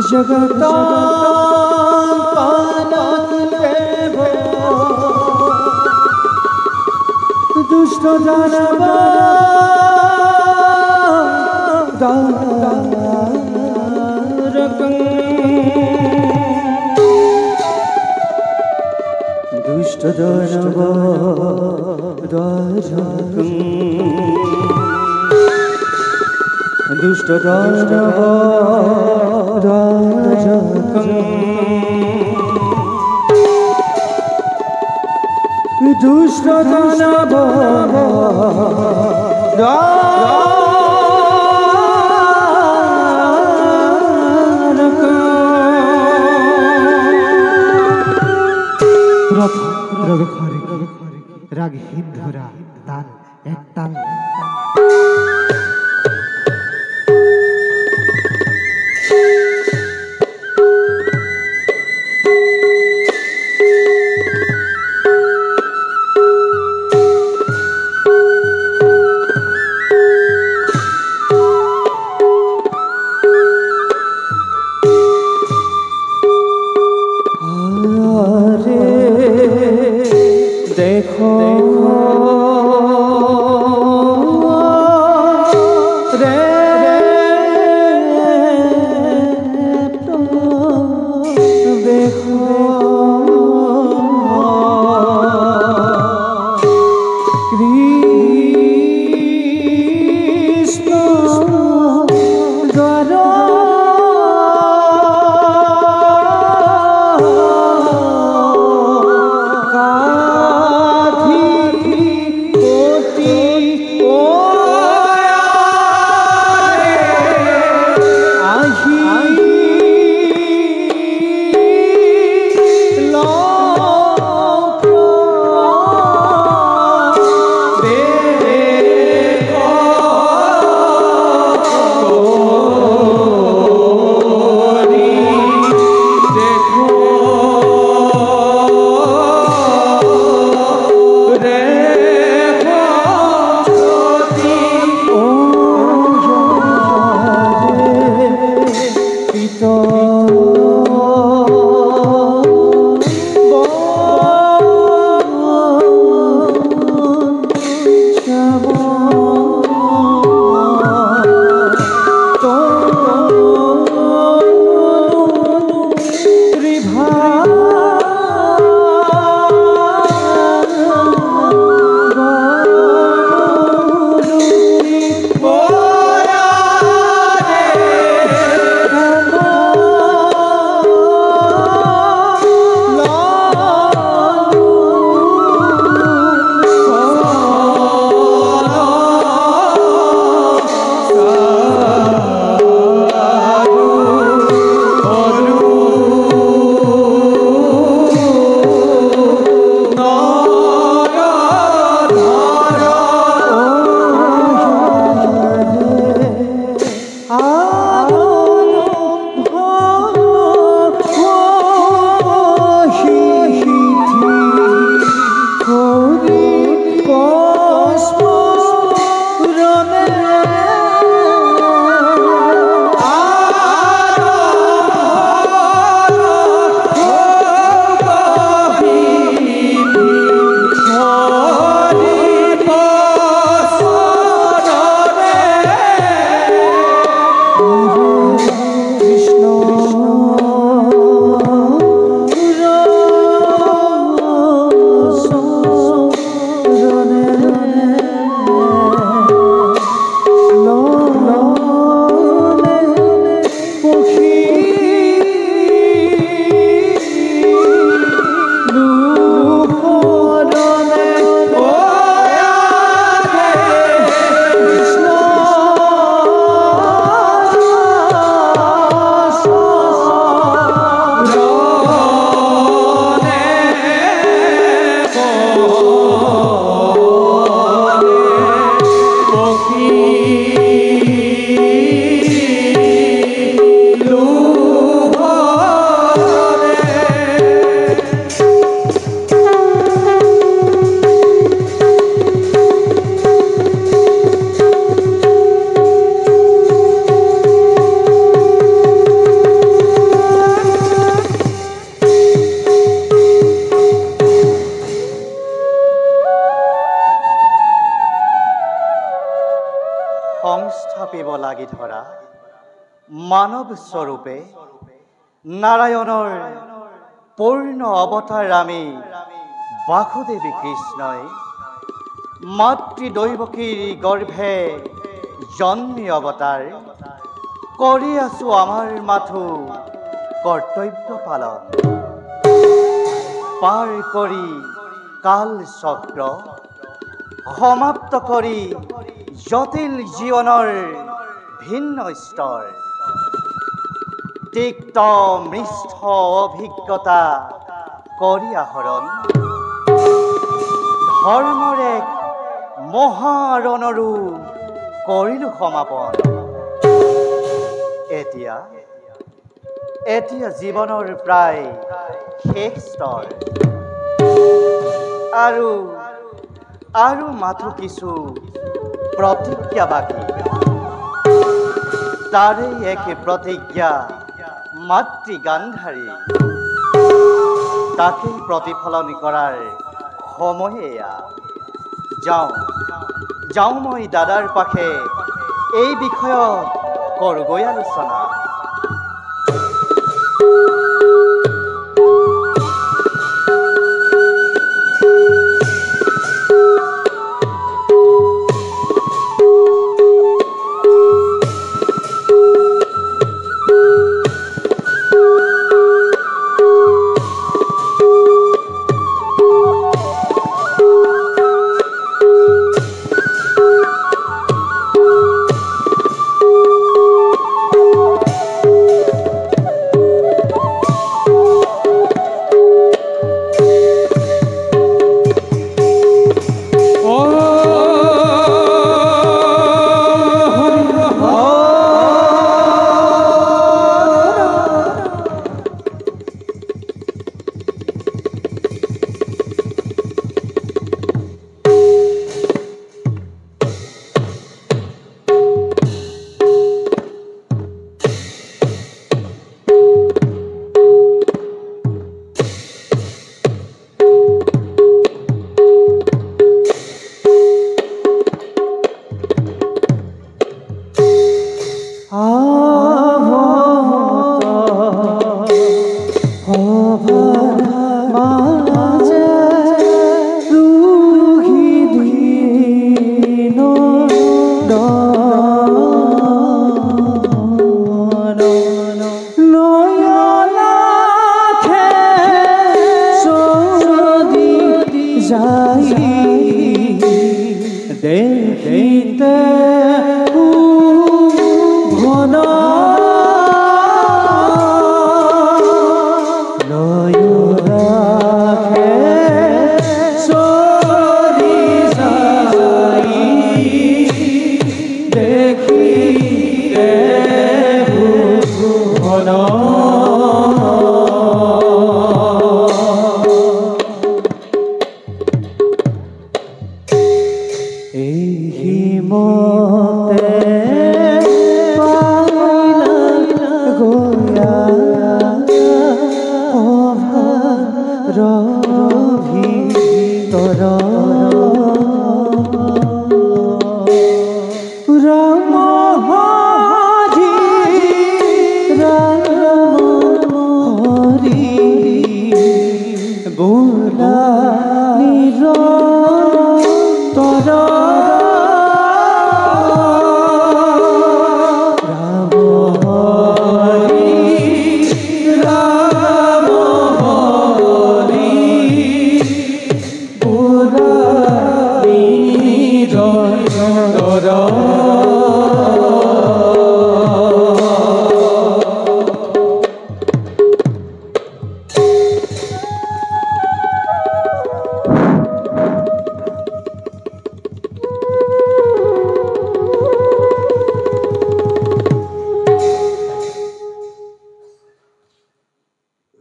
जगता पालक देव दुष्ट दानव दारकं दुष्ट दानव दारकं दुष्ट दानव दारकं दुष्ट दानव রাগহীন ধরা তাল এক তাল देखो কঁপিব লাগি ধৰা মানৱ স্বৰূপে নাৰায়ণৰ পূৰ্ণ অৱতাৰ আমি বাসুদেৱী কৃষ্ণই মাতৃ দৈৱকীৰ গৰ্ভে জন্মী অৱতাৰ কৰি আছো আমাৰ মাথো কৰ্তব্য পালন পাৰ কৰি কাল চক্ৰ সমাপ্ত কৰি জটিল জীৱনৰ ভিন্ন স্তৰ তিক্ত মৃষ্ঠ অভিজ্ঞতা কৰি আহৰণ ধৰ্মৰ এক মহাৰণৰো কৰিলো সমাপন এতিয়া জীৱনৰ প্ৰায় শেষ স্তৰ আৰু মাথো কিছু প্ৰতিজ্ঞা বাকী তাৰে এক প্ৰতিজ্ঞা মাতৃ গান্ধাৰী তাকে প্ৰতিফলন কৰাৰ সময় এয়া যাওঁ মই দাদাৰ পাশে এই বিষয়ত কৰোগৈ আলোচনা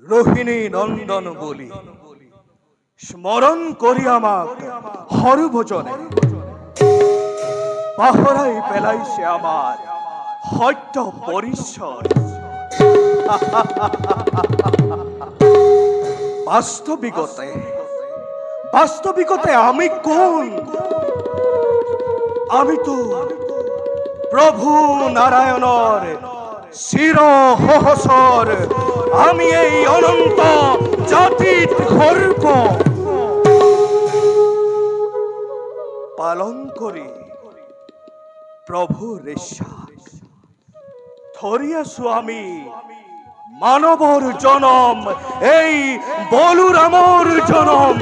রোহিণী নন্দন বলি স্মরণ করি আমাক হরভোজনে পাহরাই পেলাইছে আমার সত্য পরিচয় বাস্তবিকতে আমি কোন আমি তো প্রভু নারায়ণর শির সহসর আমি এই অনন্ত জাতির গর্ব পালন করি। প্রভুর বিশ্বাস ধরিয়া স্বামী মানবর জনম, এই বলুরামর জনম।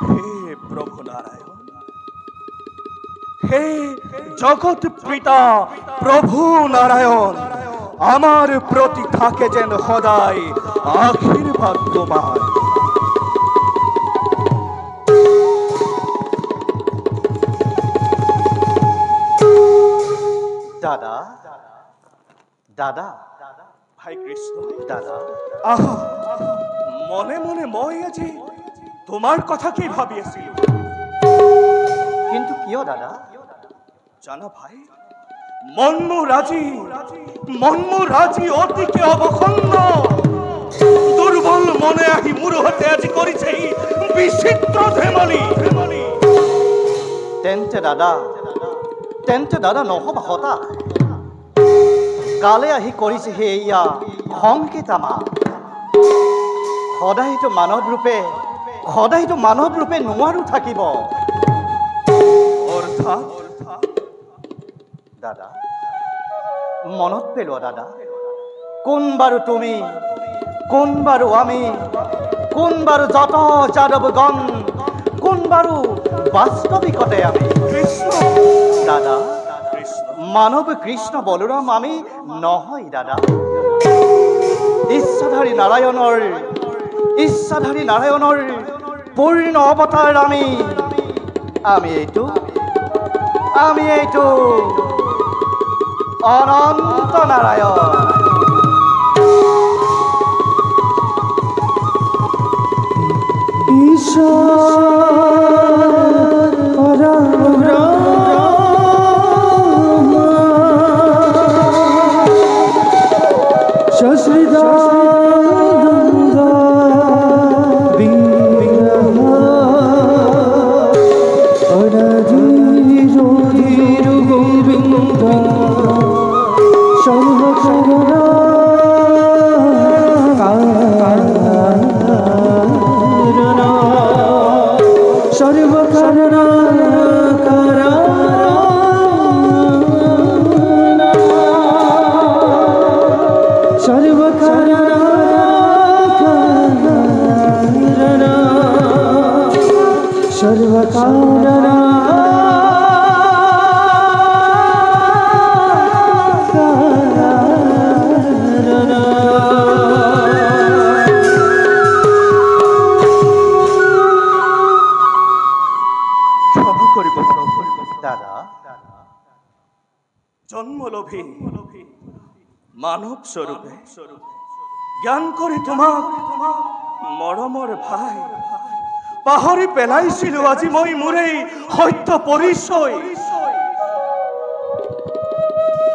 হে প্রভু নারায়ণ, হে জগৎ পিতা প্রভু নারায়ণ, আমার প্রতি থাকে যেন সদায় আশীর্বাদ তোমার। দাদা, দাদা, ভাই কৃষ্ণ, দাদা, আহা, মনে মনে মই আজি তোমার কথা কি ভাবিয়াছিল, কিন্তু কিয় দাদা? জানা ভাই, মন্মু রাজি অতিকে অবখন্দ দুর্বল মনে আহি মূর হতে আজি করিছে বিচিত্র ধেমালি। তেন্তে দাদা নহবা হতা কালে আহি কৰিছে এয়া সংকেত আমাৰ। সদায়তো মানৱ ৰূপে নোৱাৰো থাকিব। অৰ্থাৎ দাদা মনত পেলোৱা দাদা, কোন বাৰু তুমি, কোন বাৰু আমি, কোন বাৰু যত যাদৱগণ, কোন বাৰু বাস্তৱিকতে আমি। কৃষ্ণ, দাদা কৃষ্ণ, মানৱ কৃষ্ণ বলৰাম আমি নহয় দাদা। ইচ্ছাধাৰী নাৰায়ণৰ পূৰ্ণ অৱতাৰ আমি এইটো অনন্ত নাৰায়ণ। ঈশ্বৰ ৰাম ৰাম শশ্ৰীদানন্দ বিৰহ অনাদিৰ গোবিন্দ সৰ্বকৰণা সৰ্বকাৰণা সৰ্বকাৰণা ক্ষমা কৰিব প্ৰভু। দাদা জন্মলোভী মানব স্বৰূপে জ্ঞান কৰি তোমাক মৰমৰ ভাই পাহৰি পেলাইছিলো আজি মই মোৰেই সত্য পৰিচয়।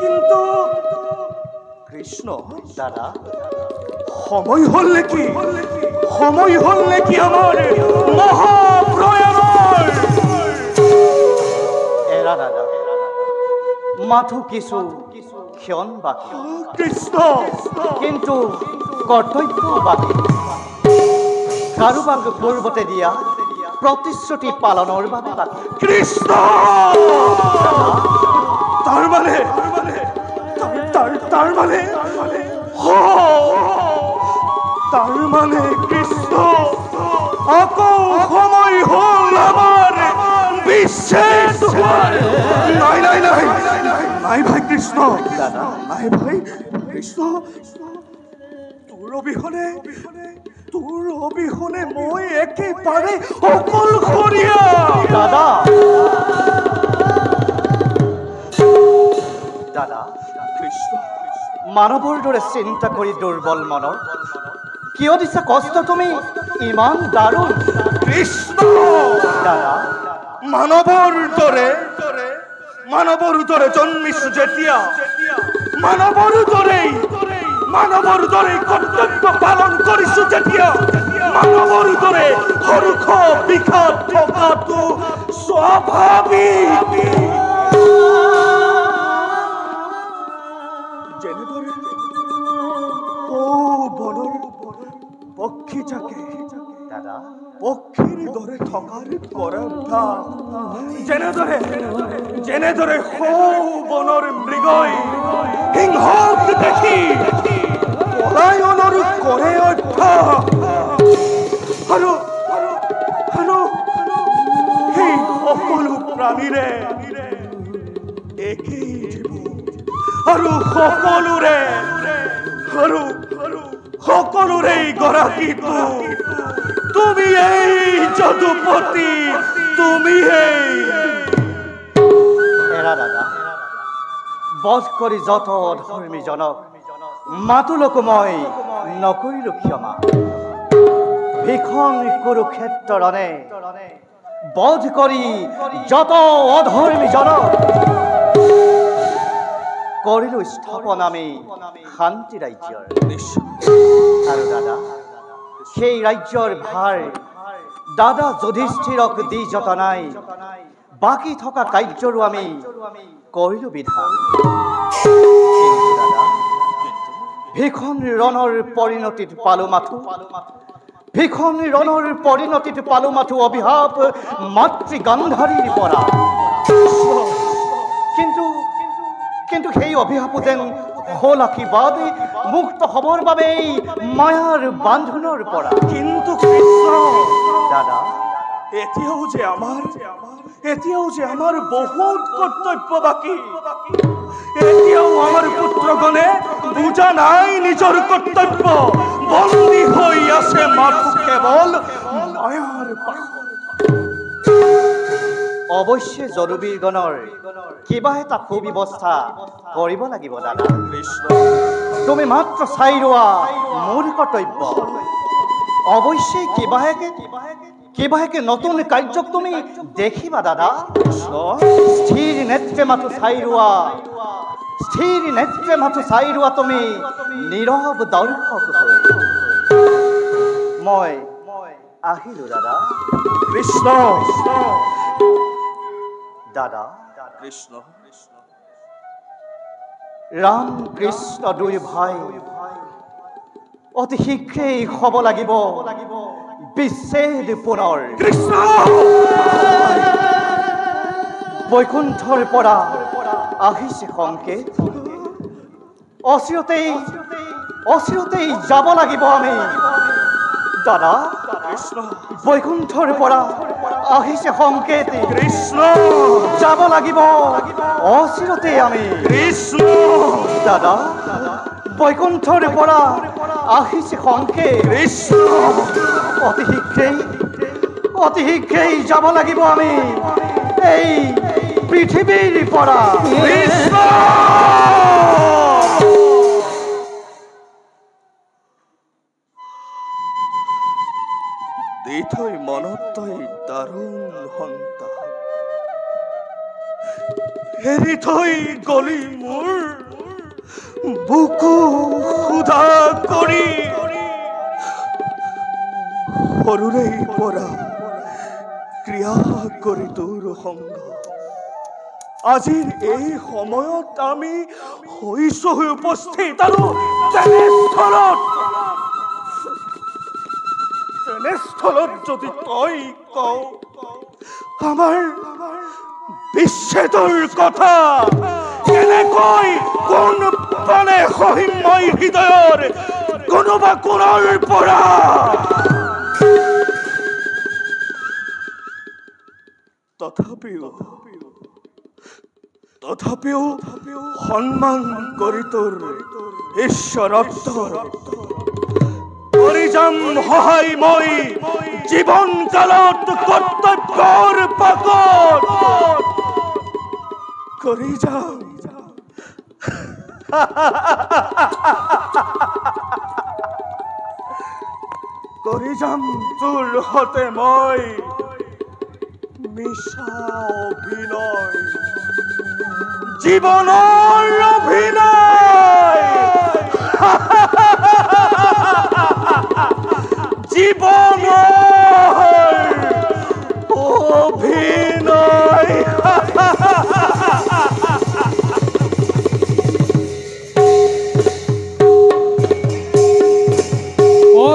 কিন্তু কৃষ্ণ দাদা সময় হল নেকি আমাৰ মহাপ্ৰয়াণৰ? এৰা দাদা, মাথো কিছু ক্ষণ বাকী, কৃষ্ণ কিন্তু কৰ্তব্য বাকী। কাৰোবাক পূৰ্বতে দিয়া প্ৰতিশ্ৰুতি পালনৰ বাবে বাকী। কৃষ্ণ তাৰ মানে কৃষ্ণ আকৌ সময় হল আমাৰ বিশেষ হোৱাৰ। নাই ভাই কৃষ্ণ, নাই ভাই কৃষ্ণ, তোৰ অবিহনে মই একেবাৰে অকলশৰীয়া। দাদা দাদা কৃষ্ণ মানৱৰ দৰে চিন্তা কৰি দুৰ্বল মনৰ কিয় দিছা কষ্ট তুমি ইমান দাৰুণ? কৃষ্ণ দাদা মানৱৰ দৰে জন্মিছো যেতিয়া, মানৱৰ দৰে কৰ্তব্য পালন কৰিছো যেতিয়া, মানৱৰ দৰে হৰুষ বিষাদ থকাটো স্বাভাৱিক। পক্ষীটাকে দাদা পক্ষীৰ দৰে থকাৰ কৰা অভ্যাস যেনেদৰে সৌবনৰ মৃগই সিংহক দেখি পলায়নৰ কৰে অভ্যাস আৰু সেই সকলো প্ৰাণীৰে একেই জীৱন আৰু সকলোৰে গৰাকীটো তুমি এই যদুপতি তুমি এৰা দাদা বধ কৰি যত অধৰ্মীজনক মাতুলকো মই নকৰিলো ক্ষমা ভীষণ কুৰুক্ষেত্ৰ ৰণে বধ কৰি যত অধৰ্মীজনক কৰিলো স্থাপন আমি শান্তি ৰাজ্যৰ আৰু দাদা সেই ৰাজ্যৰ ভাৰ দাদা যুধিষ্ঠিৰক দি যতনাই বাকী থকা কাৰ্যৰো আমি কৰিলো বিধান দাদা ভীষণ ৰণৰ পৰিণতিত পালো মাথো অভিশাপ মাতৃ গান্ধাৰীৰ পৰা কিন্তু সেই অভিশাপো যেন হল আশীৰ্বাদ মুক্ত হবৰ বাবে মায়াৰ বান্ধোনৰ পৰা কিন্তু কৃষ্ণ দাদা এতিয়াও যে আমাৰ বহুত কৰ্তব্য বাকী এতিয়াও আমাৰ পুত্ৰগণে বুজা নাই নিজৰ কৰ্তব্য বন্দী হৈ আছে মাথো কেৱল মায়াৰ অৱশ্যে যদুবীৰগণৰ কিবা এটা সুব্যৱস্থা কৰিব লাগিব দাদা তুমি মাত্ৰ চাই ৰোৱা মোৰ কৰ্তব্য অৱশ্যে কিবাহেকে নতুন কাৰ্যক তুমি দেখিবা দাদা স্থিৰ নেত্ৰে মাথো চাই ৰোৱা তুমি নীৰৱ দৰ্শক হৈ মই আহিলো দাদা কৃষ্ণ দাদা কৃষ্ণ ৰাম কৃষ্ণ দুই ভাই অতি শীঘ্ৰেই হ'ব লাগিব বিচ্ছেদ পুনৰ কৃষ্ণ বৈকুণ্ঠৰ পৰা আহিছে সংকেত অচিৰতেই যাব লাগিব আমি দাদা কৃষ্ণ বৈকুণ্ঠৰ পৰা আহিছে সংকেত কৃষ্ণ যাব লাগিব অচিৰতেই আমি কৃষ্ণ দাদা বৈকুণ্ঠৰ পৰা আহিছে সংকেত কৃষ্ণ অতি শীঘ্ৰেই যাব লাগিব আমি এই পৃথিৱীৰ পৰা কৃষ্ণ দি থৈ মনত তই দাৰুণ সন্তান এৰি থৈ গলি মোৰ বুকু সুধা কৰি সৰুৰে পৰা ক্ৰিয়া কৰি তোৰ সংগ আজিৰ এই সময়ত আমি হৈছো উপস্থিত আৰু তেনেস্থলত যদি তই কওঁ আমাৰ বিচ্ছেদৰ কথা কেনেকৈ কোন প্ৰাণে সহিম মই হৃদয়ৰ কোনোবা কোণৰ পৰা তথাপিও সন্মান কৰি তোৰ ঈশ্বৰত্ব কৰি যাম সহায় মই জীৱন কালত কৰ্তব্যৰ পাকত কৰি যাম তোৰ হতে মই মিছা অভিনয় জীৱনৰ অভিনয় জীবনের অভিনয় ও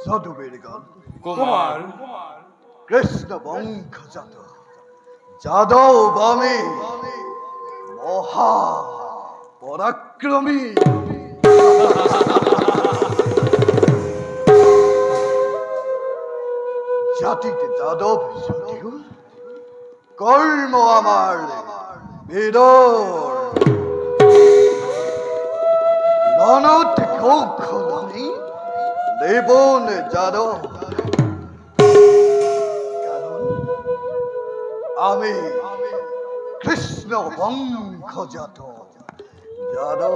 যদুবীরগণ কুমার কৃষ্ণ বংশজাত যাদব আমি মহা পরাক্রমী জাতিতে যাদব যদিও কর্ম আমার বীরর ননদ কৌখলানি দেবন যাদব কারণ আমি কৃষ্ণ বংশজাত যাদব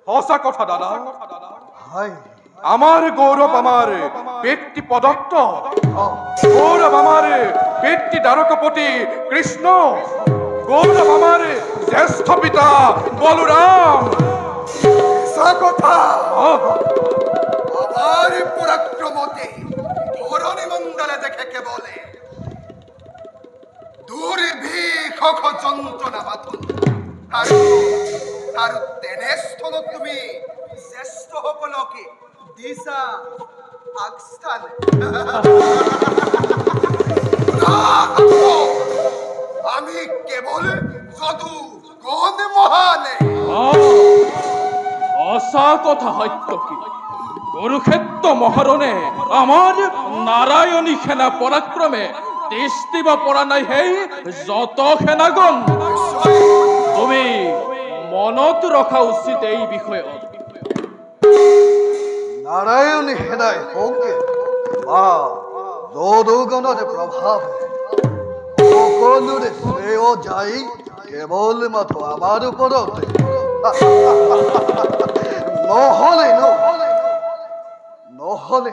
সঁচা কথা দাদা হাই আমার গৌরব আমার পেটটি পদত্ত গৌরব আমার পেটটি দ্বারকাপতি কৃষ্ণ গৌরব আমার জ্যেষ্ঠ পিতা বলরাম কথা আমার পরাক্রমতে ধরণী মন্ডলে দেখে কে বলে দুর্ভিক্ষ যন্ত্রণা মাথুন আর তেনে স্থল তুমি শ্রেষ্ঠ সকলকে দিশা আগস্থান আমি কেবল যদু গণ মহানে আশা কথা সত্য কি কুরুক্ষেত্র মহারণে আমার নারায়ণী সেনা পরাক্রমে দেশ দিব পৰা নাই হেই যত সেনাগণ তুমি মনত ৰখা উচিত এই বিষয়ত নাৰায়ণী সেনাই হোকে বা যদুগণেৰ প্ৰভাবে সকলোৰে শ্ৰেয় যাই কেবল মাথো আমাৰ উপৰতে নহলে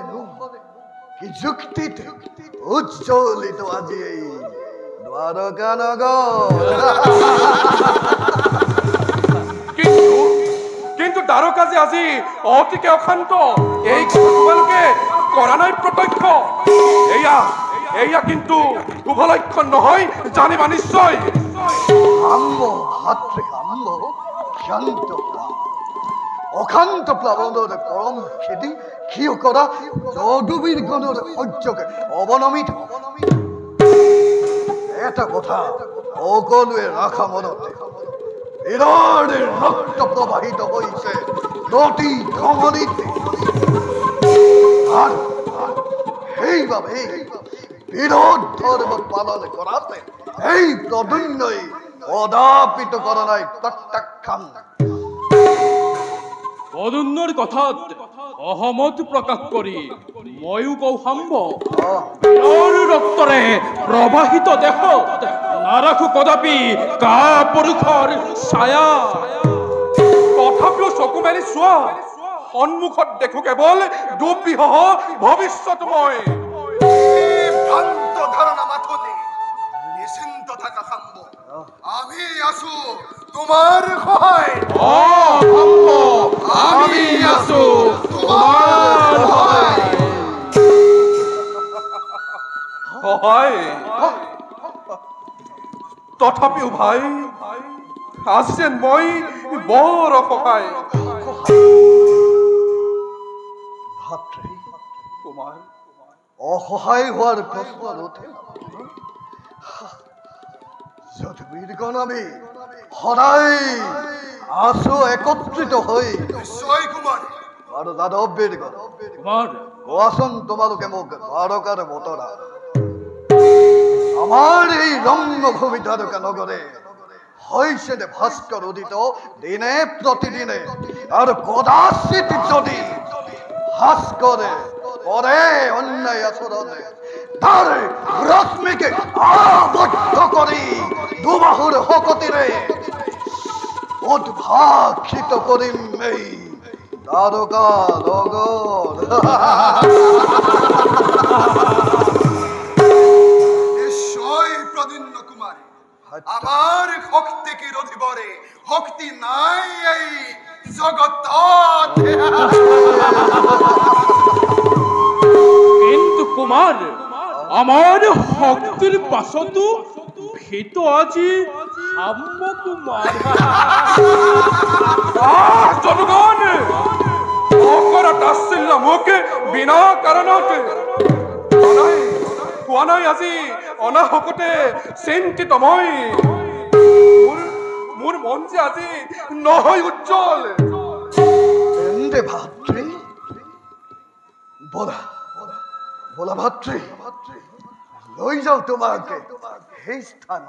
কি যুক্তিতে উজ্জ্বলিত আজি এই দ্বাৰকা নগৰ কিন্তু দ্বাৰকা যে আজি অতিকে অশান্ত এই তোমালোকে কৰা নাই প্ৰত্যক্ষ এয়া কিন্তু শুভ লক্ষণ নহয় জানিবা নিশ্চয় আম্ব ভাতৃ আম্ব ক্ষান্ত অক্ষান্ত প্লাবনের পরম খেদি ক্ষীয় করা যদুবীর গণের সহ্যকে অবনমিত এটা কথা সকলোৱে রাখা মনতে বিরাটের রক্ত প্রবাহিত হয়েছে নদী ধমনীতে আর সেইভাবে বিরোধ ধর্ম পালন করাতে এই প্রদন্যই অদাপিত করা নাই প্রত্যাখ্যান পদুন্নৰ কথাত সহমত প্ৰকাশ কৰি ময়ো কওঁ সম্ভ ৰক্তৰে প্ৰবাহিত দেশত নাৰাখো কদাপি কা পুৰুষৰ ছায়া তথাপিও চকু মেলি চোৱা সন্মুখত দেখো কেৱল দুৰ্বিহ ভৱিষ্যতময় ভ্ৰান্ত ধাৰণা মাথলে নিশ্চিন্ত থাকা সম্ভ আমি আছো তোমাৰ সহায় আমি আছো তোমাৰ সহায় তথাপিও ভাই আজি যেন মই বৰ অসহায় ভাতৃ কুমাৰ অসহায় হওয়াৰ প্ৰশ্ন উঠে না যদুবীৰগণ আমি সদায় আছো একত্ৰিত হই নিশ্চয় কুমাৰ আৰ যাদবীৰগণ কুমাৰ কোয়াশন তোমালোকে মোক দ্বারকার বতরা আমার এই রঙ্গভূমি দ্বারকা নগরে হয়েছে ভাস্কর উদিত দিনে প্রতিদিনে আর কদাচিত যদি ভাস্করে পরে অন্যায় আচরণে তার রশ্মিকে আবদ্ধ করি দুবাহুর হকতিরে উদ্ভাসিত করিম এই দ্বারকা নগর নিশ্চয় প্রদিন্য কুমার আমার ভক্তিকে রধিবরে ভক্তি নাই এই জগত কিন্তু কুমাৰ আমাৰ শক্তিৰ পাছতো ভীত আজি ব্ৰহ্মকুমাৰ। জনগণ অকৰা তাচ্ছিল্য মোক বিনা কাৰণতে কোৱা নাই আজি অনাহকতে চিন্তিত মই মোৰ মন যে আজি নহয় উজ্জ্বল। এন্তে ভাতৃ বলা বলা ভাতৃ লৈ যাও তোমাকে সেই স্থান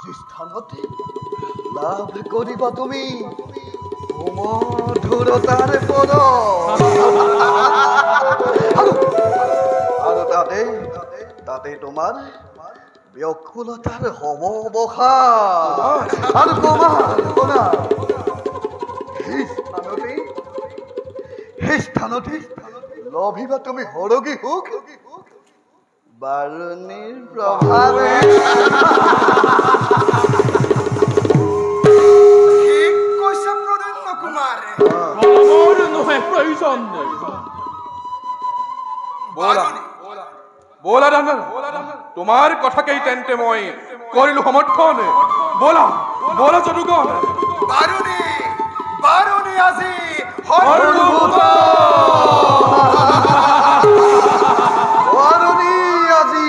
যি স্থানতে লাভ কৰিবা তুমি মধুৰতাৰ পদ আৰু তাতে তোমাৰ ব্যাকুলতাৰ হব অৱসান আৰু তোমাৰ সেই স্থানতে লভিবা তুমি হৰগী সুখ বাৰণীৰ প্ৰভাৱে। ঠিক কৈছে প্ৰদ্যুম্ন কুমাৰে। আমাৰ নহে প্ৰয়োজন নেই। বাৰুণী, বলা ডাঙৰ তোমাৰ কথাকেই তেন্তে মই কৰিলো সমৰ্থন। বলা বলা জনগণ বাৰুণী, বাৰুণী আজি বাৰণী আজি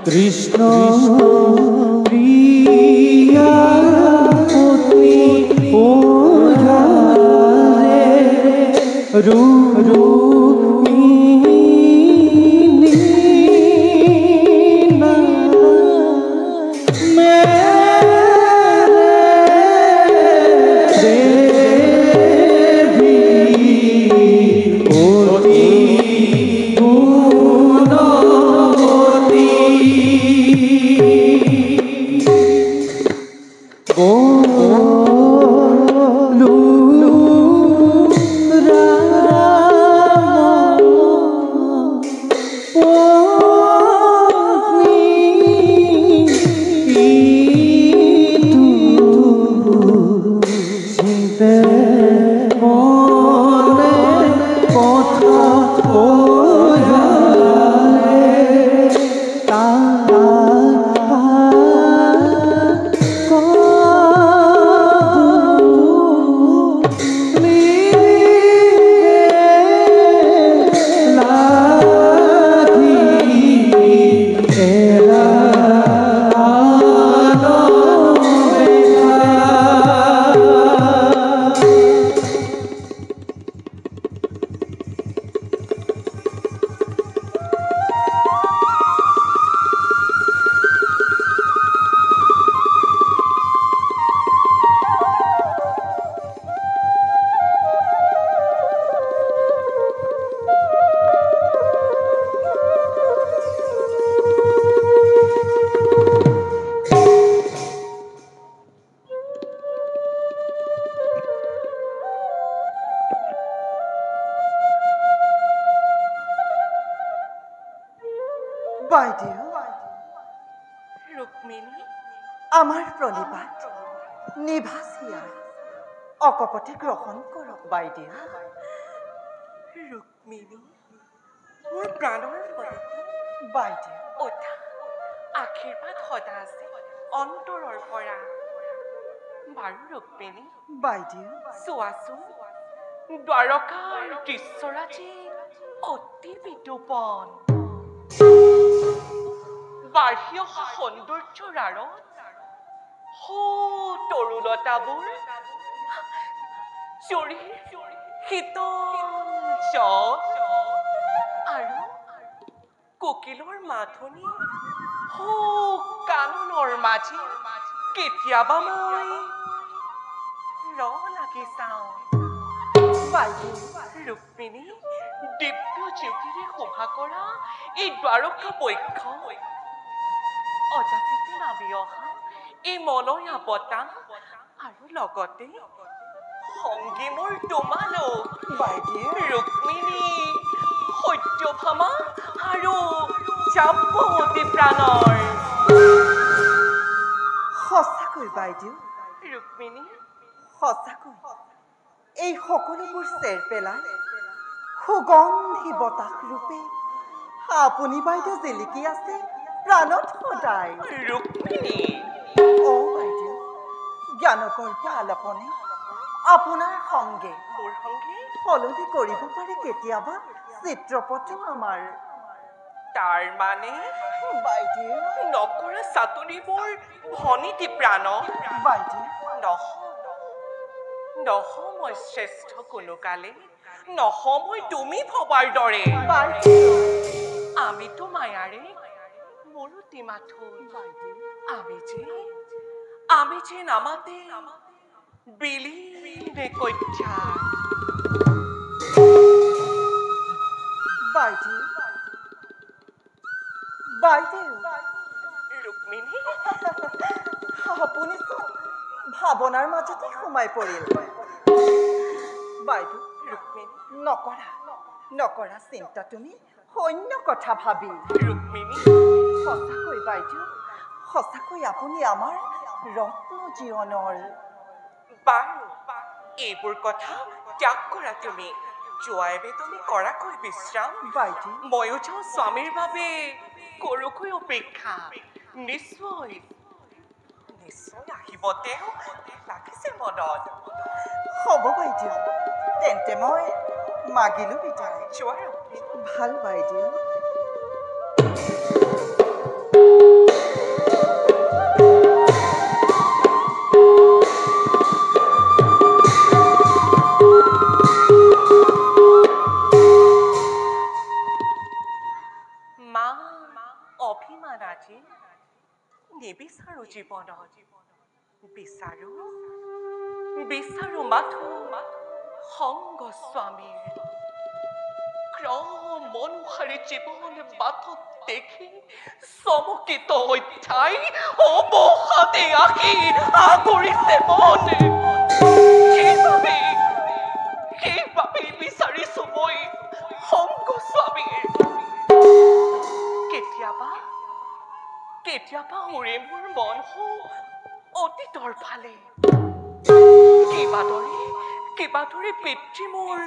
কৃষ্ণ প্ৰিয়া পত্নী ওঝাৰে ৰু বাইদেউ ৰুক্মিণী, আমাৰ প্ৰণিপাত নিভাসিয়া অকপটে গ্ৰহণ কৰক বাইদেউ। ৰুক্মিণী, মোৰ প্ৰাণৰ ফলিত বাইদেউ, অথা আশীৰ্বাদ সদা আছে অন্তৰৰ পৰা। বাৰু ৰুক্মিণী, বাইদেউ চোৱাচোন, দ্বাৰকাৰ দৃশ্যৰাজি অতি বিতোপন। বাহ্য সৌন্দৰ্যৰ আঁৰত তৰুলতাবোৰ চুৰিৰ শীতল জল আৰু কোকিলৰ মাথনি কাণনৰ মাজে কেতিয়াবা মই লাগি চাওঁ। বাইদেউ ৰুক্মিণী, দিব্য জ্যোতিৰে শোভা কৰা এই দ্বাৰকা পক্ষ, অজাচিতে নামি অহা এই মলয়া বতাহ আৰু লগতে সংগী মোৰ তোমালোক বাইদেউ ৰুক্মিণী, সত্যভামা আৰু জাম্বৱতী প্ৰাণৰ। সঁচাকৈ বাইদেউ, ৰুক্মিণী, সঁচাকৈ এই সকলোবোৰ চেৰ পেলাই সুগন্ধি বতাহ ৰূপে আপুনি বাইদেউ জিলিকি আছে প্ৰাণত সদায়। ৰুক্মিণী, বাইদেউ, জ্ঞানকল্প আলাপনে আপোনাৰ সংগে মোৰ সংগী সলনি কৰিব পাৰে কেতিয়াবা চিত্ৰপটো আমাৰ। তাৰ মানে বাইদেউ নকৰা চাতুৰিবোৰ ভনীতি প্ৰাণ। বাইদেউ নহ মই শ্ৰেষ্ঠ কোনো কালে, নহ মই তুমি ভবাৰ দৰে। বাইদেউ আমিতো মায়াৰে মূৰতি মাথো। আমি যে নামাতে বিলীনে কঠ্যা। বাইদেউ বাইদেউ ৰুক্মিণী, আপুনি ভাৱনাৰ মাজতে সোমাই পৰিল। বাইদেউ ৰুক্মিণী, নকৰা চিন্তা তুমি অন্য কথা ভাবি। ৰুক্মিণী, সঁচাকৈ বাইদেউ, সঁচাকৈ আপুনি আমাৰ ৰত্ন জীৱনৰ। বাৰু এইবোৰ কথা ত্যাগ কৰা তুমি। যোৱাইবে তুমি কৰাকৈ বিশ্ৰাম। বাইদেউ ময়ো যাওঁ স্বামীৰ বাবে কৰোকৈ অপেক্ষা। নিশ্চয় আহিব তেওঁ, লাগিছে মনত। হ'ব বাইদেউ, তেন্তে মই মাগিলো বিদায়। যোৱা ভাল বাইদেউ। মা অভিমান আজি নিবিচাৰো জীৱনত, বিচাৰো মাথো সংগ স্বামীৰ। ক্ৰম মনোহাৰী জীৱন বাটত দেখি চমকিত অধ্যায় অৱসাদে আহি আগুৰিছে মন। সেইবাবে বিচাৰিছো মই সংগ স্বামীৰ। কেতিয়াবা উৰে মোৰ মন অতীতৰ ফালে। কেইবাদৰে পিতৃ মোৰ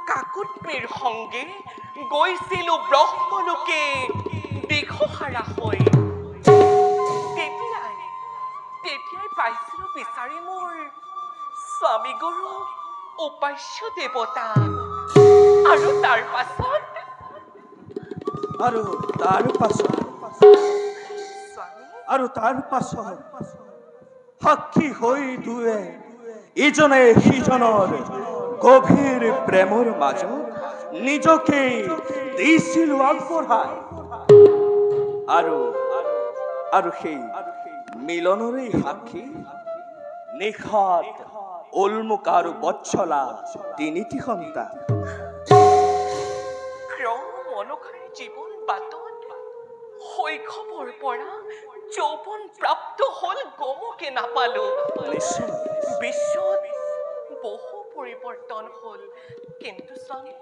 কাকুতিৰ সংগে গৈছিলো ব্ৰহ্মলোকে দিশহাৰা হৈ। তেতিয়াই পাইছিলো বিচাৰি মোৰ স্বামী গুৰু উপাস্য দেৱতা। আৰু তাৰ পাছত সাক্ষী হৈ দুয়ে ইজনে সিজনৰ গভীৰ প্ৰেমৰ মাজত নিজকে দিছিল আগবঢ়াই। আৰু সেই মিলনৰে সাক্ষী নিশাত উল্মুক আৰু বৎসলা তিনিটি সন্তান। ক্ৰম অনুসাৰী জীৱন বাটত শৈশৱৰ পৰা যৌৱন প্ৰাপ্ত হল গমকে নাপালো। বিশ্বত বহু পৰিৱৰ্তন হল, কিন্তু স্বামী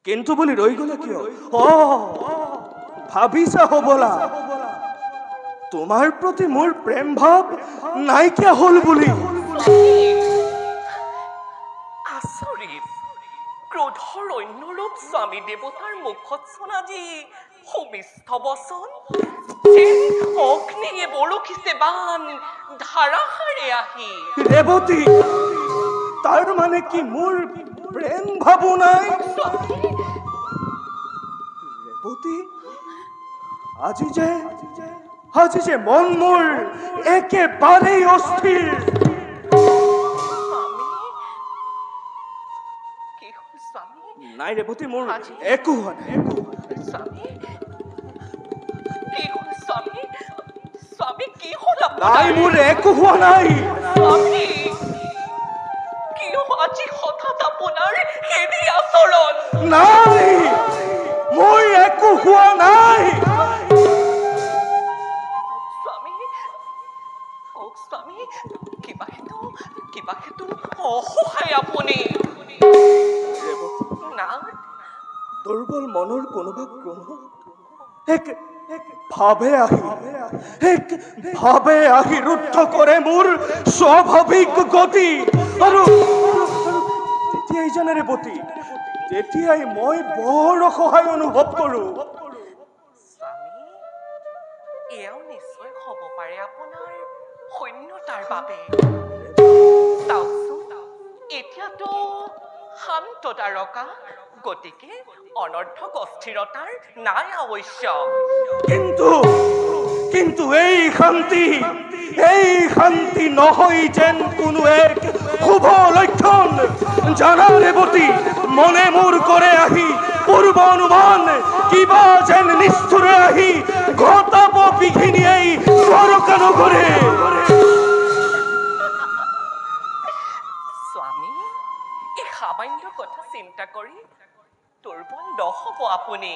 কিন্তু বুলি ৰৈ গলে কিয়? ভাবিছা হবলা তোমাৰ প্ৰতি মোৰ প্ৰেম ভাৱ নাইকিয়া হল বুলি। আচৰিত, ক্ৰোধৰ অন্য ৰূপ স্বামী দেৱতাৰ মুখত চন আজি সুমিষ্ট বচন। অগ্নিয়ে বৰষিছে বান ধাৰাসাৰে আহি। ৰেৱতী, তাৰ মানে কি মোৰ প্ৰেম ভাবো নাই? ৰেৱতী, আজি যে মন মোৰ একেবাৰেই অস্থিৰ। স্বামী, কি হ'ল স্বামী? নাই ৰেৱতী, মোৰ একো হোৱা নাই। স্বামী, কি হ'ল স্বামী? স্বামী, কি হ'ল নাই, আপোনাৰ? মোৰ একো হোৱা নাই। স্বামী, কিয় আজি হঠাৎ আপোনাৰ এনে আচৰণ? নাই, মোৰ একো হোৱা নাই। স্বামী, স্বামী, কিবা হেতু অসহায় আপুনি। না, দুৰ্বল মনৰ কোনোবা এক ভাৱে আহি ৰুদ্ধ কৰে মোৰ স্বাভাৱিক গতি। আৰু তেতিয়াই জানে ৰেৱতী, তেতিয়াই মই বৰ অসহায় অনুভৱ কৰোঁ। স্বামী, এয়াও নিশ্চয় হ'ব পাৰে আপোনাৰ শূন্যতাৰ বাবে। চাওকচোন, এতিয়াতো শান্ত তাৰকা, গতিকে অনৰ্থক অস্থিৰতাৰ নাই আৱশ্যক। কিন্তু এই শান্তি নহয় যেন কোনো এক শুভ লক্ষণ। জানা ৰেৱতী, মনে মোৰ কৰে আহি পূৰ্ব অনুমান, কিবা যেন নিষ্ঠুৰে আহি ঘটাব বিঘিনি এই দ্বাৰকা নগৰে। স্বামী, এই সামান্য কথা চিন্তা কৰি দুৰ্বল নহ'ব আপুনি।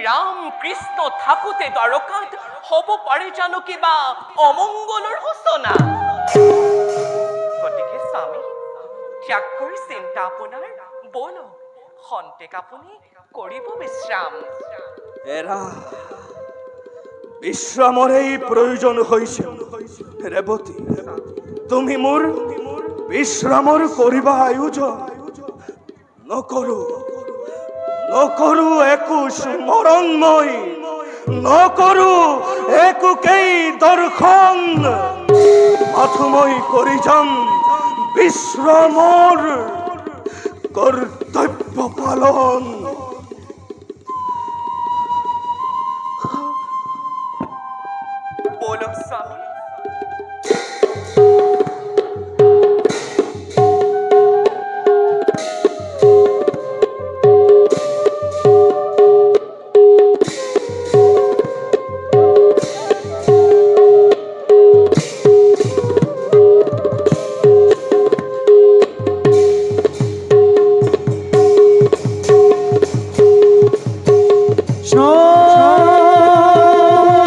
ৰাম কৃষ্ণ থাকোতে দ্বাৰকাত হ'ব পাৰে জানো কিবা অমংগলৰ সূচনা। গতিকে স্বামী, ত্যাগ কৰি চিন্তা আপোনাৰ, বলক খন্তেক আপুনি কৰিব বিশ্ৰাম। এৰা, বিশ্ৰামৰেই প্ৰয়োজন হৈছে ৰেৱতী। তুমি মোৰ বিশ্ৰামৰ কৰিবা আয়োজন? নকৰো একো স্মৰণময়, নকৰো একোকেই দৰ্শন। মাথো মই কৰি যাম বিশ্ৰামৰ কৰ্তব্য পালন। বলক স্বামী।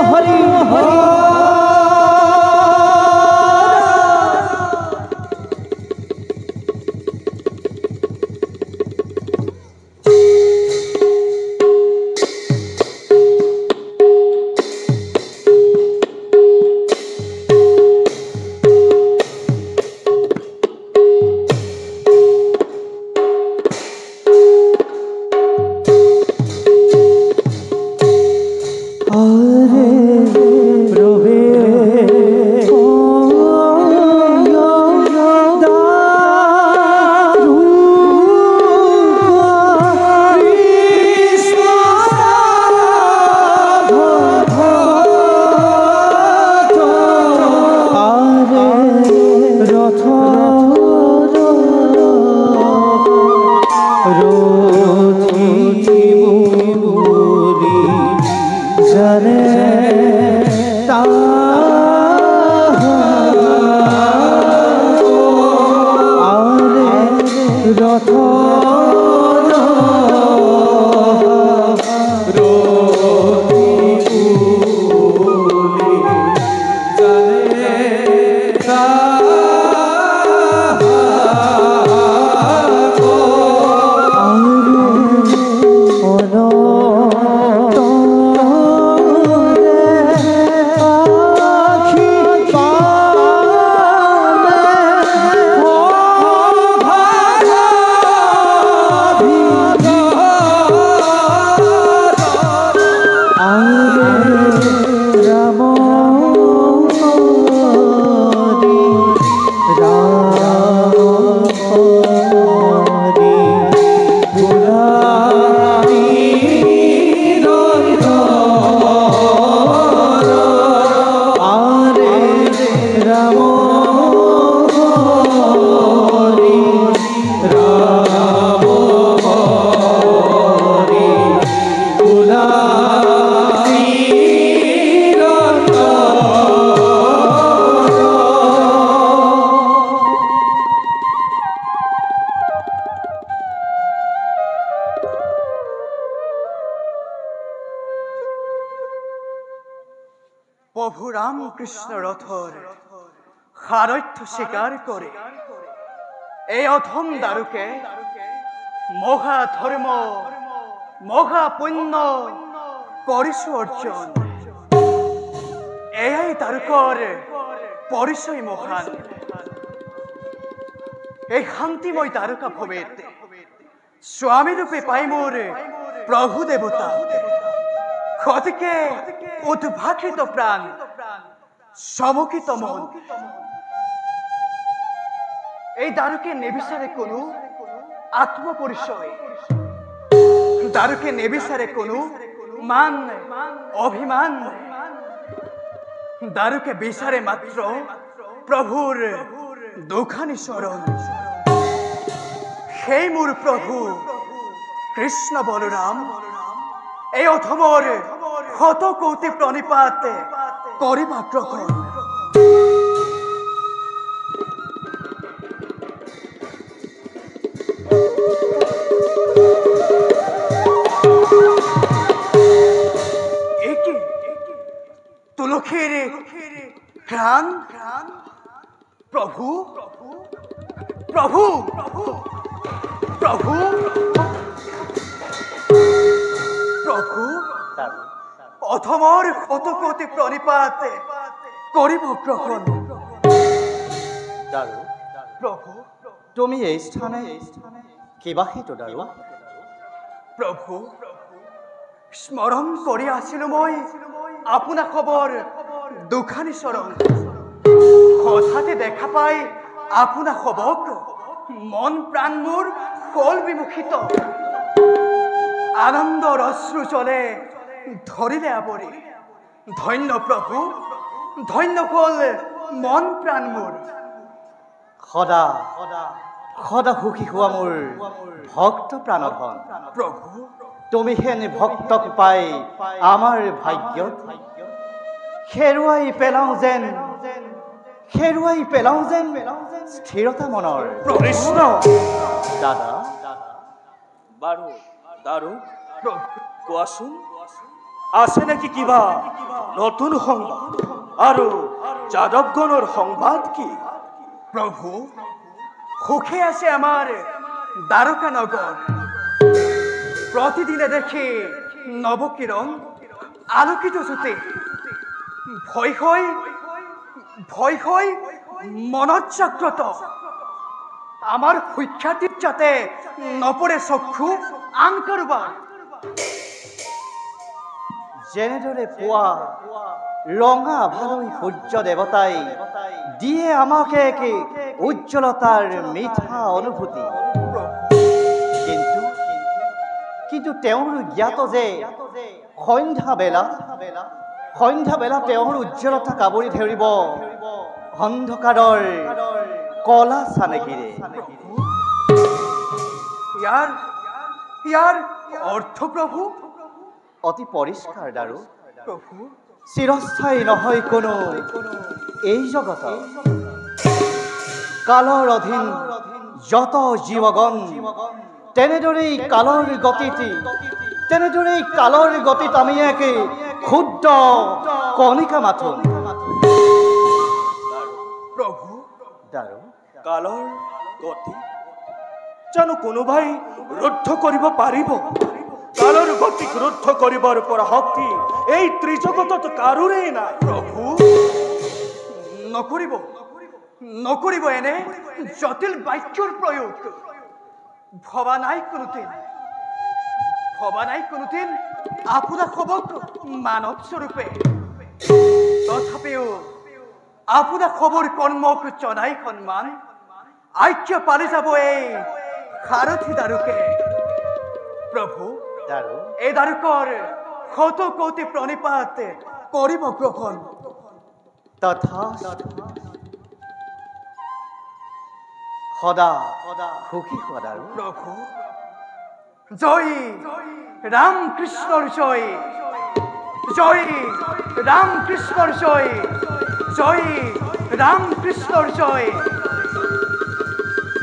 হৰি হৰি প্ৰভু ৰামকৃষ্ণ ৰথৰ সাৰথ্য স্বীকাৰ কৰে এই অধম দাৰুকে মহা ধৰ্ম মহা পুণ্য কৰিছো অৰ্জন এয়াই দাৰুকৰ পৰিচয় মহান এই শান্তিময় দাৰুকা ভৱেত স্বামী ৰূপে পাই মোৰ প্ৰভু দেৱতা গতিকে উদ্ভাসিত প্ৰাণ চমকিত মন এই দাৰুকে নিবিচাৰে কোনো আত্মপৰিচয় দাৰুকে নিবিচাৰে কোনো মান অভিমান দাৰুকে বিচাৰে মাত্ৰ প্ৰভুৰ দুখানি চৰণ সেই মোৰ প্ৰভু কৃষ্ণ বলৰাম এই অধমৰ শত কৌটি প্ৰণিপাত কৰিবা গ্ৰহণ তুলসীৰ ঘ্ৰাণ প্ৰভু প্ৰভু প্ৰভু প্ৰভু অধমৰ শত কোটি প্ৰণিপাত কৰিব গ্ৰহণ দাৰু প্ৰভু তুমি এই স্থানে কিবা হেতু দাৰু প্ৰভু স্মৰণ কৰি আছিলো মই আপোনাৰ খবৰ দুখানি চৰণ হঠাতে দেখা পাই আপোনাৰ খবক মন প্ৰাণ মোৰ কল বিমুখিত আনন্দৰ অশ্ৰু জলে ধৰিলে আৱৰি ধন্য প্ৰভু ধন্য কল মন প্ৰাণ মোৰ সদা সদা সুখী হোৱা মোৰ ভক্ত প্ৰাণধন প্ৰভু তুমি হেন ভক্তক পাই আমাৰ ভাগ্যত খেৰুৱাই পেলাওঁ যেন স্থিৰতা মনৰ কৃষ্ণ দাদা বাৰু দাৰু কোৱাচোন আছে নেকি কিবা নতুন সংবাদ আৰু যাদৱগণৰ সংবাদ কি প্ৰভু সুখে আছে আমাৰ দ্বাৰকা নগৰ প্ৰতিদিনে দেখি নৱকিৰণ আলোকিত জ্যোতি ভয় হৈ মনত জাগ্ৰত আমাৰ সুখ্যাতিত যাতে নপৰে চক্ষু আন কাৰোবাৰ যেনেদৰে পুৱা ৰঙা আভালৈ সূৰ্য দেৱতাই দিয়ে আমাক এক উজ্জ্বলতাৰ মিঠা অনুভূতি কিন্তু তেওঁৰ জ্ঞাত যে সন্ধ্যা বেলা তেওঁৰ উজ্জ্বলতা কাবৰি ধৰিব অন্ধকাৰৰ কলা চানেকিৰে ইয়াৰ অৰ্থ প্ৰভু অতি পৰিষ্কাৰ দাৰু প্ৰভু চিৰস্থায়ী নহয় কোনো এই জগত কালৰ অধীন যত জীৱগণ তেনেদৰেই কালৰ গতিত আমি এক ক্ষুদ্ৰ কণিকা মাথোন প্ৰভু দাৰু কালৰ গতি জানো কোনোবাই ৰুদ্ধ কৰিব পাৰিব কালৰ গতিক ৰুদ্ধ কৰিবৰ পৰা শক্তি এই ত্ৰিজগতত কাৰোৰেই নাই প্ৰভু নকৰিব এনে জটিল বাক্যৰ প্ৰয়োগ ভবা নাই কোনোদিন আপোনাৰ খবক মানৱ স্বৰূপে তথাপিও আপোনাৰ খবৰ কৰ্মক জনাই সন্মান আজ্ঞা পালি যাব এই সাৰথি দাৰুকে প্ৰভু দাৰু এই দাৰুকৰ শত কোটি প্ৰণিপাত কৰিব গ্ৰহণ তথা সদা সুখী হোৱা দাৰু। প্ৰভু জয় ৰাম কৃষ্ণৰ জয়, জয় ৰাম কৃষ্ণৰ জয়, জয় ৰাম কৃষ্ণৰ জয়।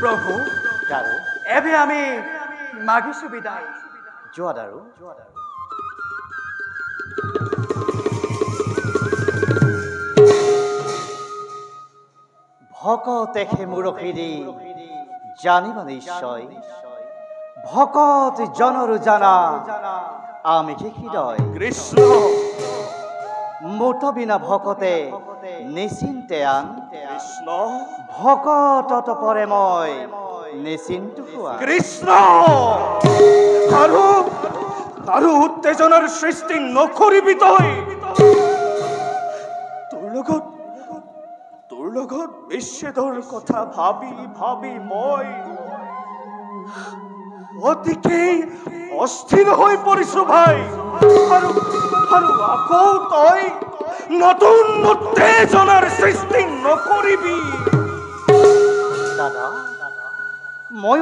প্ৰভু দাৰু এবে আমি মাগিছো বিদায়। যোৱা দাৰু। ভকতেহে মুৰখি দি জানিবা নিশ্চয়, ভকত জনৰো জানা আমি কি হৃদয়। কৃষ্ণ মোট বিনা ভকতে নিশ্চিন্তে আন, কৃষ্ণ ভকতত পৰে মই নিশ্চিন্ত হোৱা। কৃষ্ণ আৰু উত্তেজনাৰ সৃষ্টি নকৰিবি তই। তোৰ লগত বিচ্ছেদৰ কথা ভাবি ভাবি মই অতিকেই অস্থিৰ হৈ পৰিছো ভাই। আৰু আকৌ তই নতুন উত্তেজনাৰ সৃষ্টি নকৰিবি। দাদা মই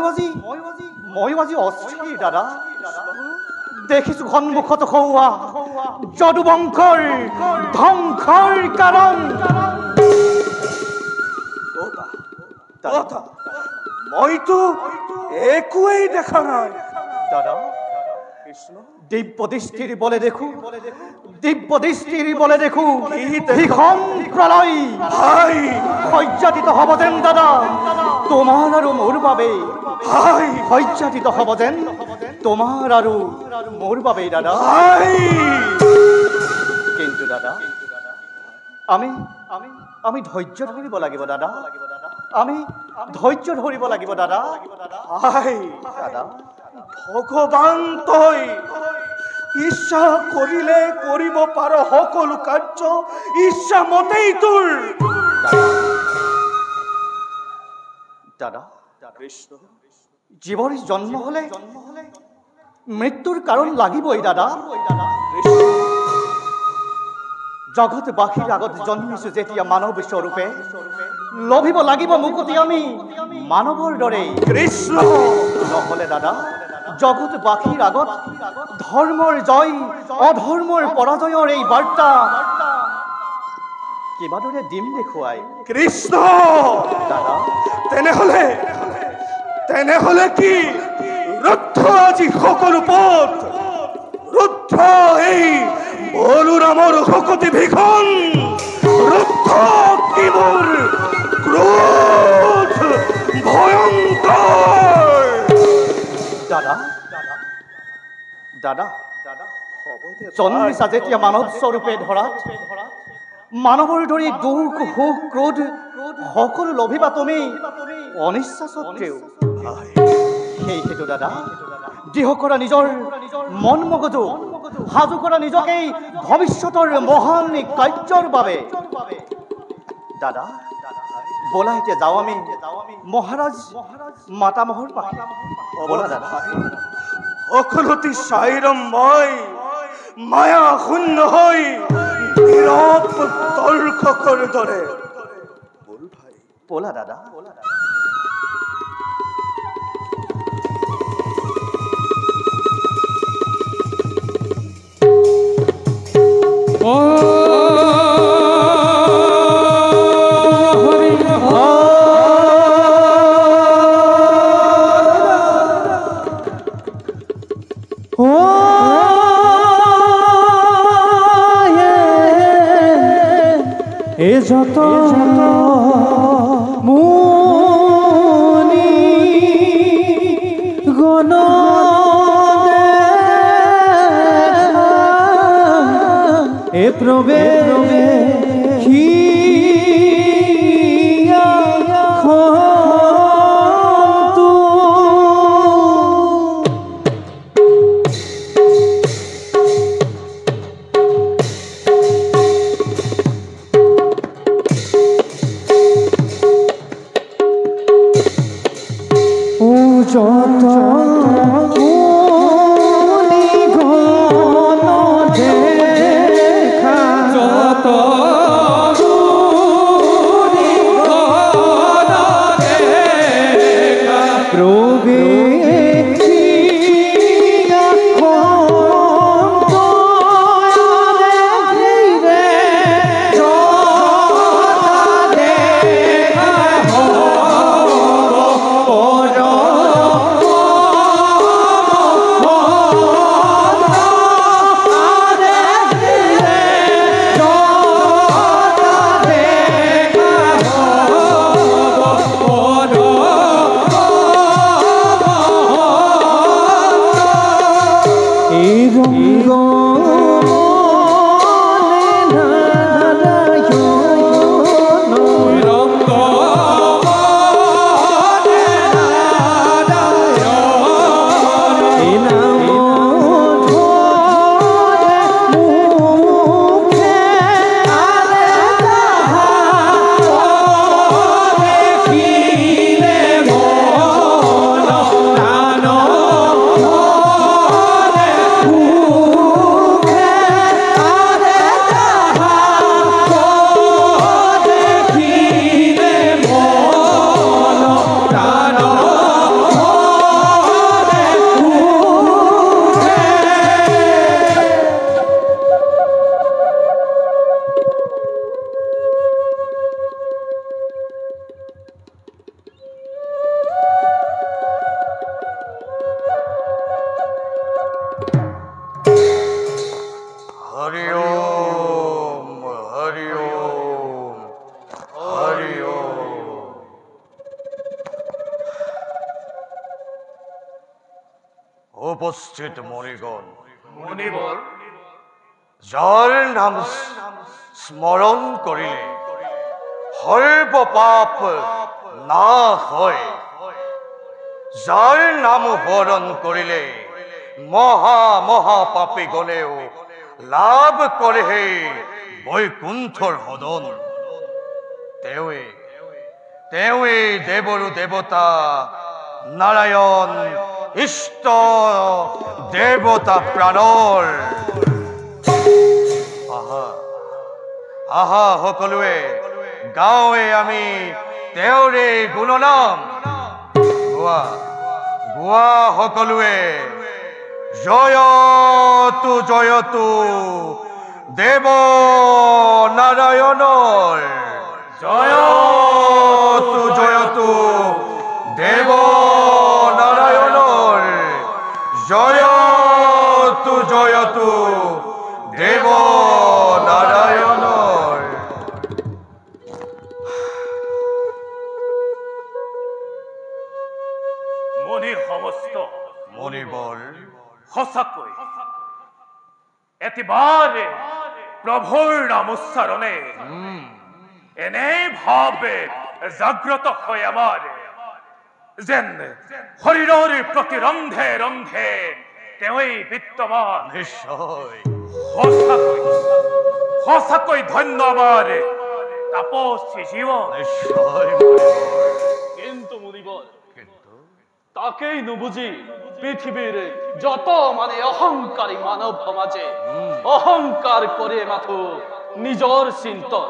আজি অস্থিৰ দাদা। দেখিছো সন্মুখত সৌৱা যদুবংশৰ ধ্বংসৰ কাৰণ। মইতো একোৱেই দেখা নাই দাদা। দিব্য দৃষ্টিৰ বলে দেখো, দিব্য দৃষ্টিৰ বলে দেখো ভীষণ প্ৰলয় সজ্জাতিত হব যেন দাদা তোমাৰ আৰু মোৰ বাবে। সজ্জাতিত হব যেন তোমাৰ আৰু মোৰ বাবে দাদা। কিন্তু দাদা আমি ধৈৰ্য ধৰিব লাগিব দাদা, আমি ধৈৰ্য ধৰিব লাগিব দাদা। দাদা ভগৱান তই ইচ্ছা কৰিলে কৰিব পাৰ সকলো কাৰ্য ইচ্ছা মতেই তোৰ। দাদা জীৱৰ জন্ম হলে মৃত্যুৰ কাৰণ লাগিবই দাদা। জগতবাসীৰ আগত জন্মিছো যেতিয়া মানৱ স্বৰূপে, লভিব লাগিব মুকতি আমি মানৱৰ দৰে। কৃষ্ণ নহলে দাদা জগতবাসীৰ আগত ধৰ্মৰ জয় অধৰ্মৰ পৰাজয়ৰ এই বাৰ্তা কিবাদৰে দিম দেখুৱাই। কৃষ্ণ দাদা তেনেহলে কি ৰুদ্ধ আজি সকলো পথ, ৰুদ্ধ এই বলুৰামৰ শকতি ভীষণ, ৰুদ্ধ কি মোৰ ক্ৰোধ ভয়ংকৰ। দাদা দাদা জন্মিছা যেতিয়া মানৱ স্বৰূপে ধৰাত, মানৱৰ দৰে দুখ সুখ ক্ৰোধ সকলো লভিবা তুমি অনিচ্ছা স্বত্বেও। সেই হেতু দাদা দৃঢ় কৰা নিজৰ মন মগজু, সাজু কৰা নিজকে ভৱিষ্যতৰ মহান কাৰ্যৰ বাবে। দাদা বলা এতিয়া যাওঁ আমি মহাৰাজ মাতামহৰ পাখি। বলা দাদা। অকলতি চাইৰম মই মায়া শূন্য হৈ নীৰৱ দৰ্শকৰ দৰে। বলা দাদা। যত মুনি গণ এ প্রবেশী উপস্থিত মণিগণ, মুনিবর যার নাম স্মরণ করিলে সর্ব পাপ না হয়, যার নাম বরণ করিলে মহা মহা পাপী গণেও লাভ করে হে বৈকুণ্ঠৰ সদন, তেৱে দেৱৰো দেৱতা নাৰায়ণ ইষ্ট দেৱতা প্ৰাণৰ। আহা আহা সকলোৱে গাঁৱে আমি তেওঁৰে গুণনাম গোৱা গোৱা সকলোৱে জয়তু জয়তু দেৱ নাৰায়ণৰ, জয়তু জয়তু দেৱ নাৰায়ণৰ, জয়তু জয়তু দেৱ নাৰায়ণৰ। মণিৰ সমস্ত মণিবৰ সঁচাকৈ একেবাৰে প্ৰভুৰ নাম উচ্চাৰণে এনে ভাৱে জাগ্ৰত হয় আমাৰ, যেন শৰীৰৰ প্ৰতি ৰন্ধে ৰন্ধে তেওঁই বিদ্যমান। নিশ্চয় সঁচাকৈ সঁচাকৈ ধন্য আমাৰ তাপসী জীৱন। নিশ্চয় কিন্তু মুনিবৰ তাকেই নুবুজি পৃথিৱীৰ যত মানে অহংকাৰী মানৱ সমাজে অহংকাৰ কৰে মাথো নিজৰ চিন্তন,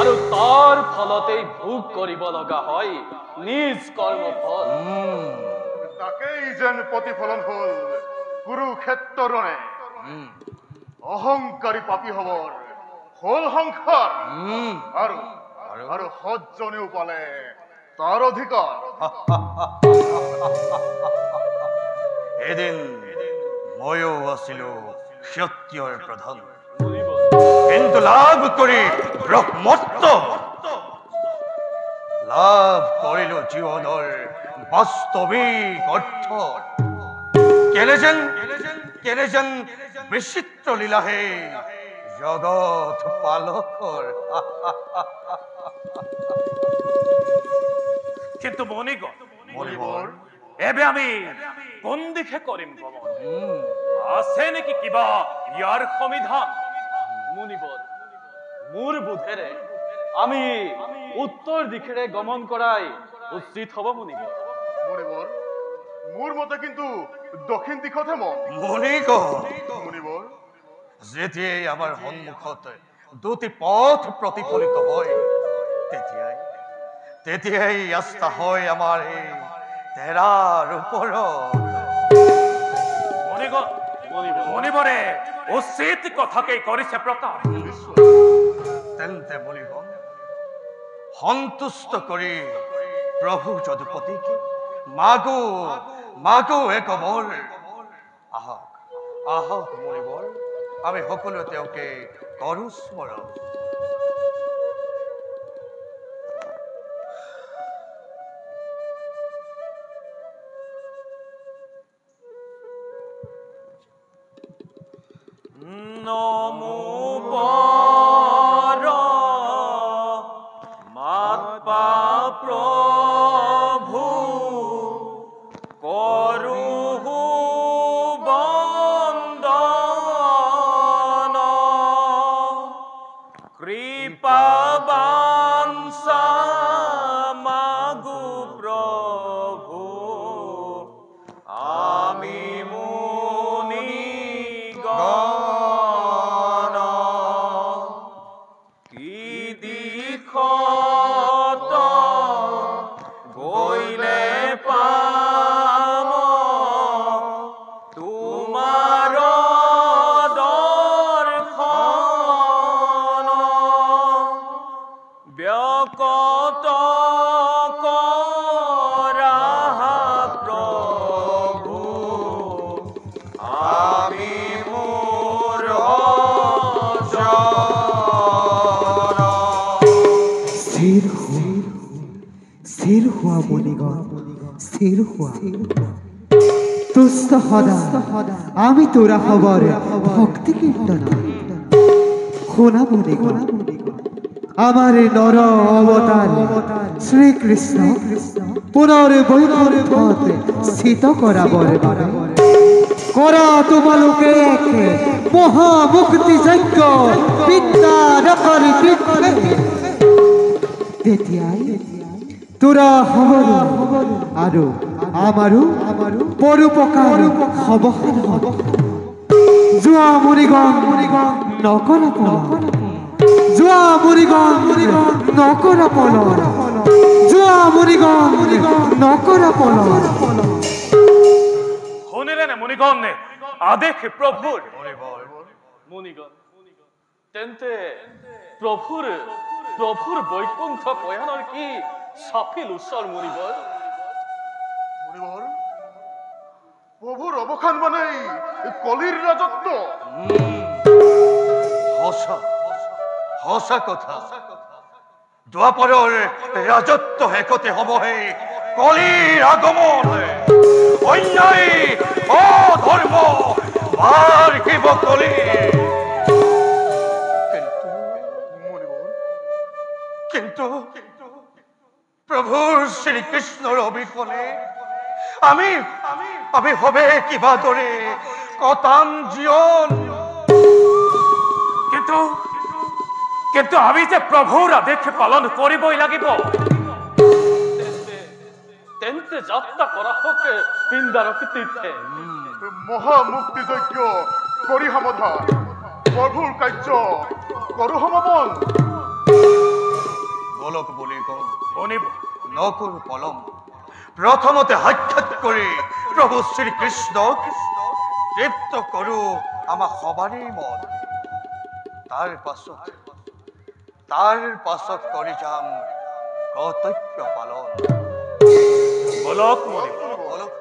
আৰু তাৰ ফলতেই ভোগ কৰিব লগা হয় নিজ কৰ্মফল। তাকেই যেন প্ৰতিফলন হল কুৰুক্ষেত্ৰৰণে অহংকাৰী পাপী হবৰ হল সংসাৰ, আৰু সজ্জনেও পালে তাৰ অধিকাৰ। এদিন ময়ো আছিলো ক্ষত্ৰিয়ৰ প্ৰধান, কিন্তু লাভ কৰি ব্ৰহ্মত্ব লাভ কৰিলো জীৱনৰ বাস্তৱিক অৰ্থ। কেনে যেন বিচিত্ৰ লীলাহে জগত পালকৰ। কিন্তু মণিগণ এবে আমি কোন দিশে কৰিম ভ্ৰমণ? আছে নেকি কিবা ইয়াৰ সমিধান? মুনিবৰ মোৰ বোধেৰে আমি উত্তৰ দিশেৰে গমন কৰাই উচিত হব মুনিবৰ। মুনিবৰ মোৰ মতে কিন্তু দক্ষিণ দিশতহে মন। মুনিবৰ যেতিয়াই আমাৰ সন্মুখত দুটি পথ প্ৰতিফলিত হয়, তেতিয়াই আস্থা হয় আমাৰ এই তেৰাৰ ওপৰত। মণিবৰে উচিত কথাকেই কৰিছে প্ৰতাপ। তেন্তে মণিগণ সন্তুষ্ট কৰি প্ৰভু যদুপতিকে মাগো এক বৰ। আহক আহক মণিবৰ, আমি সকলোৱে তেওঁকে কৰো স্মৰণ। নমো বৰ মাতা প্ৰভু কৰো বন্দন, কৃপা বাঞ্ছা মাগো প্ৰভু আমি স্থিৰ হোৱা মণিগণ, স্থিৰ হোৱা। তুষ্ট সদা আমি তোৰা খবৰ ভক্তি কীৰ্তন শোনা মনে আমাৰ নৰ অবতাৰ শ্ৰীকৃষ্ণ পুনৰ বৈকুণ্ঠত স্থিত কৰাবৰ বাবে কৰা তোমালোকে এক মহামুক্তি যজ্ঞ বিদ্যাধৰ কীৰ্তনে তেতিয়াই তোৰা হবৰু আৰু আমাৰো পৰোপকাৰ হবহন হ'ব যোৱা মুৰিগণ নকৰা পলন যোৱা মুৰিগণ নকৰা পলন যোৱা মুৰিগণ নকৰা পলন শুনিলেনে মুনিগণ আদেশ প্ৰভুৰ মুনিগণ তেন্তে প্ৰভুৰ বৈকুণ্ঠ পয়ানৰ কি সাফিল উৎসৰ মুনিগণ মণিবৰ প্ৰভুৰ অৱসান মানে কলিৰ ৰাজত্ব সঁচা কথা দ্বাপৰৰ ৰাজত্ব শেষতে হবহে কলিৰ আগমন অন্যায় অধৰ্ম মাৰ্গিব কলি কিন্তু প্ৰভু শ্ৰীকৃষ্ণৰ অবিকলে আমি হবে কিবা দৰে কটাম জীবন কিন্তু আমি যে প্ৰভুৰ আদেশ পালন কৰিবই লাগিব তেন্তে যাত্ৰা কৰা হোক পিণ্ডাৰক তীৰ্থে মহামুক্তি যজ্ঞ কৰি সমাধান প্ৰভুৰ কাৰ্য কৰো সমাপন বলক বলি নকুর পলম প্রথমতে সাক্ষাৎ করে প্রভু শ্রীকৃষ্ণ তৃপ্ত করু আমার সবারই মন তার পাছত করে যাম কর্তব্য পালন বলক মণি বলক